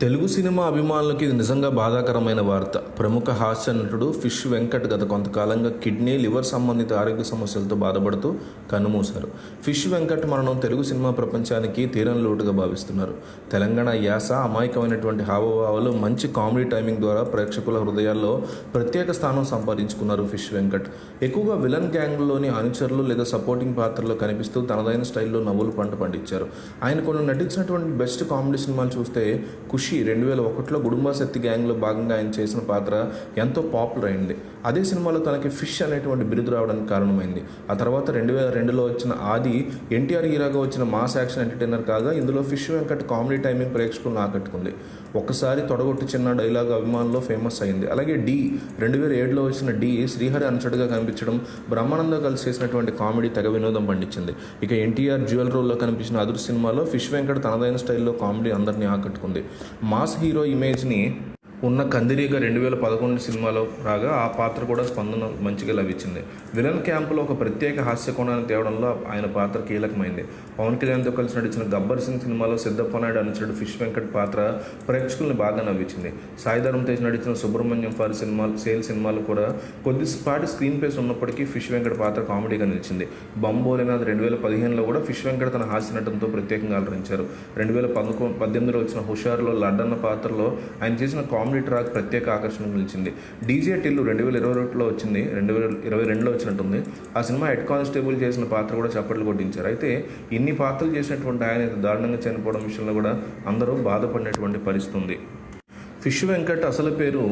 Telugu cinema అభిమానులకి ఇది నిజంగా బాధాకరమైన వార్త. ప్రముఖ హాస్య నటుడు ఫిష్ వెంకట్ గత కొంతకాలంగా కిడ్నీ, లివర్ సంబంధిత ఆరోగ్య సమస్యలతో బాధపడుతూ కన్నుమూశారు. ఫిష్ వెంకట్ మరణం తెలుగు సినిమా ప్రపంచానికి తీరని లోటుగా భావిస్తున్నారు. తెలంగాణ యాస, అమాయకమైనటువంటి హావభావాలు, మంచి కామెడీ టైమింగ్ ద్వారా ప్రేక్షకుల హృదయాల్లో ప్రత్యేక స్థానం సంపాదించుకున్నారు ఫిష్ వెంకట్. ఎక్కువగా విలన్ గ్యాంగ్లోని అనుచరులు లేదా సపోర్టింగ్ పాత్రలో కనిపిస్తూ తనదైన స్టైల్లో నవ్వులు పండించారు. ఆయన కొన్ని నటించినటువంటి బెస్ట్ కామెడీ సినిమాలు చూస్తే ఖుషి 2001లో గుడుంబా శక్తి గ్యాంగ్లో భాగంగా ఆయన చేసిన పాత్ర ఎంతో పాపులర్ అయింది. అదే సినిమాలో తనకి ఫిష్ అనేటువంటి బిరుదు రావడానికి కారణమైంది. ఆ తర్వాత 2002లో వచ్చిన ఆది ఎన్టీఆర్ హీరోగా వచ్చిన మాస్ యాక్షన్ ఎంటర్టైనర్ కాగా ఇందులో ఫిష్ వెంకట్ కామెడీ టైమింగ్ ప్రేక్షకులను ఆకట్టుకుంది. ఒక్కసారి తొడగొట్టి చిన్న డైలాగ్ అభిమానుల్లో ఫేమస్ అయింది. అలాగే 2007లో వచ్చిన శ్రీహరి అనుచరుడుగా కనిపించడం, బ్రహ్మానందం కలిసి చేసినటువంటి కామెడీ తెగ వినోదం పండించింది. ఇక ఎన్టీఆర్ డ్యూయల్ రోల్లో కనిపించిన అదురు సినిమాలో ఫిష్ వెంకట్ తనదైన స్టైల్లో కామెడీ అందరినీ ఆకట్టుకుంది. మాస్ హీరో ఇమేజ్ని ఉన్న కందిరీగా 2011 సినిమాలో రాగా ఆ పాత్ర కూడా స్పందన మంచిగా లభించింది. విలన్ క్యాంపులో ఒక ప్రత్యేక హాస్య కోణాన్ని తేవడంలో ఆయన పాత్ర కీలకమైంది. పవన్ కళ్యాణ్తో కలిసి నడిచిన గబ్బర్ సింగ్ సినిమాలో సిద్ధప్ప నాయుడు అనుచరుడు ఫిష్ వెంకట్ పాత్ర ప్రేక్షకుల్ని బాగా నవ్వించింది. సాయిధరం తేజ్ నడిచిన సుబ్రహ్మణ్యం ఫర్ సినిమాలు కూడా కొద్దిపాటి స్క్రీన్ ప్లేస్ ఉన్నప్పటికీ ఫిష్ వెంకట్ పాత్ర కామెడీగా నిలిచింది. బంబోలేనాథ్ 2015లో కూడా ఫిష్ వెంకట్ తన హాస్య నటనతో ప్రత్యేకంగా అలరించారు. 2018లో వచ్చిన హుషారులో లడ్డన్న పాత్రలో ఆయన చేసిన కామెడీ ట్రాక్ ప్రత్యేక ఆకర్షణ నిలిచింది. డీజే టిల్లు 2021లో వచ్చింది, 2022లో వచ్చినట్టుంది. ఆ సినిమా హెడ్ కానిస్టేబుల్ చేసిన పాత్ర కూడా చప్పట్లు కొట్టించారు. అయితే ఇన్ని పాత్రలు చేసినటువంటి ఆయన దారుణంగా చనిపోవడం విషయంలో కూడా అందరూ బాధపడినటువంటి పరిస్థితి ఉంది. ఫిష్ వెంకట్ అసలు పేరు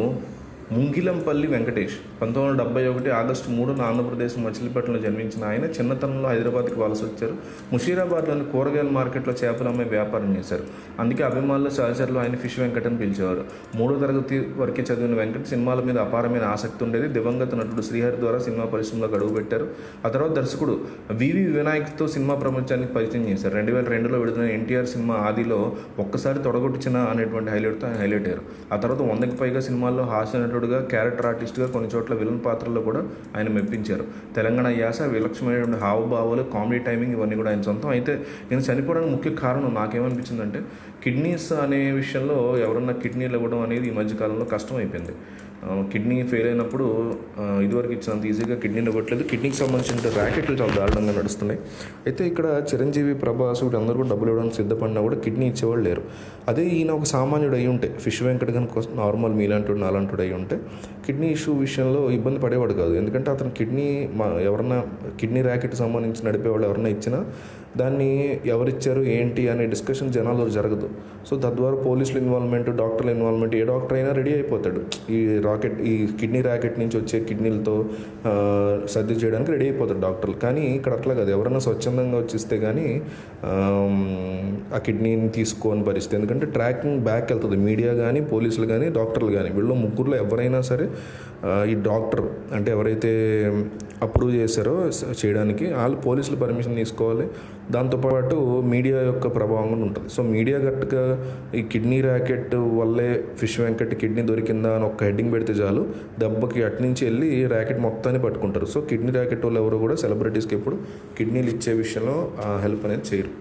ముంగిలంపల్లి వెంకటేష్. 1971 ఆగస్టు 3న ఆంధ్రప్రదేశ్ మచిలీపట్నంలో జన్మించిన ఆయన చిన్నతనంలో హైదరాబాద్కి వలస వచ్చారు. ముషీరాబాద్లోని కూరగాయల మార్కెట్లో చేపలు అమ్మే వ్యాపారం చేశారు. అందుకే అభిమానుల సహచరులు ఆయన ఫిష్ వెంకట్ అని పిలిచేవారు. 3వ తరగతి వరకే చదివిన వెంకట్ సినిమాల మీద అపారమైన ఆసక్తి ఉండేది. దివంగత నటుడు శ్రీహరి ద్వారా సినిమా పరిశ్రమలో అడుగు పెట్టారు. ఆ తర్వాత దర్శకుడు వివి వినాయక్తో సినిమా ప్రపంచానికి పరిచయం చేశారు. 2002లో విడుదలైన ఎన్టీఆర్ సినిమా ఆదిలో ఒక్కసారి తొడగొట్టిన అనేటువంటి హైలైట్తో ఆయన హైలైట్ అయ్యారు. ఆ తర్వాత 100కి పైగా సినిమాల్లో హాస్య నటుడుగా, క్యారెక్టర్ ఆర్టిస్ట్గా, కొన్ని చోట్ల విలన్ పాత్రల్లో కూడా ఆయన మెప్పించారు. తెలంగాణ యాస, విలక్షణమైనటువంటి హావభావాలు, కామెడీ టైమింగ్ ఇవన్నీ కూడా ఆయన సొంతం. అయితే ఈయన చనిపోవడానికి ముఖ్య కారణం నాకేమనిపించిందంటే కిడ్నీస్ అనే విషయంలో ఎవరన్నా కిడ్నీలు ఇవ్వడం అనేది ఈ మధ్యకాలంలో కష్టం అయిపోయింది. కిడ్నీ ఫెయిల్ అయినప్పుడు ఇదివరకు ఇచ్చినంత ఈజీగా కిడ్నీని ఇవ్వట్లేదు. కిడ్నీకి సంబంధించిన ర్యాకెట్లు చాలా దారుణంగా నడుస్తున్నాయి. అయితే ఇక్కడ చిరంజీవి, ప్రభాస్ అందరూ కూడా డబ్బులు ఇవ్వడానికి సిద్ధపడినా కూడా కిడ్నీ ఇచ్చేవాళ్ళు లేరు. అదే ఈయన ఒక సామాన్యుడు అయి ఉంటే, ఫిష్ వెంకట్ కనుక నార్మల్ మీలాంటి నాలాంటి అయి ఉంటే కిడ్నీ ఇష్యూ విషయంలో ఇబ్బంది పడేవాడు కాదు. ఎందుకంటే అతను ఎవరన్నా కిడ్నీ ర్యాకెట్ సంబంధించి నడిపేవాళ్ళు ఎవరన్నా ఇచ్చినా దాన్ని ఎవరిచ్చారు ఏంటి అనే డిస్కషన్ జనాల్లో జరగదు. సో తద్వారా పోలీసుల ఇన్వాల్వ్మెంట్, డాక్టర్ల ఇన్వాల్వ్మెంట్, ఏ డాక్టర్ అయినా రెడీ అయిపోతాడు ఈ కిడ్నీ ర్యాకెట్ నుంచి వచ్చే కిడ్నీలతో సర్జరీ చేయడానికి రెడీ అయిపోతాడు డాక్టర్లు. కానీ ఇక్కడ అట్లా కాదు. ఎవరైనా స్వచ్ఛందంగా వచ్చిస్తే కానీ ఆ కిడ్నీని తీసుకోని పరిస్థితి. ఎందుకంటే ట్రాకింగ్ బ్యాక్ వెళ్తుంది. మీడియా కానీ, పోలీసులు కానీ, డాక్టర్లు కానీ, వీళ్ళు ముగ్గురులో ఎవరైనా సరే ఈ డాక్టర్ అంటే ఎవరైతే అప్రూవ్ చేశారో చేయడానికి వాళ్ళు పోలీసులు పర్మిషన్ తీసుకోవాలి. దాంతోపాటు మీడియా యొక్క ప్రభావం కూడా ఉంటుంది. సో మీడియా గట్టుగా ఈ కిడ్నీ ర్యాకెట్ వల్లే ఫిష్ వెంకట్ కిడ్నీ దొరికిందా అని ఒక హెడ్డింగ్ పెడితే చాలు, దెబ్బకి అట్నుంచి వెళ్ళి ర్యాకెట్ మొత్తాన్ని పట్టుకుంటారు. సో కిడ్నీ ర్యాకెట్ వాళ్ళు ఎవరు కూడా సెలబ్రిటీస్కి ఎప్పుడు కిడ్నీలు ఇచ్చే విషయంలో హెల్ప్ అనేది చేయరు.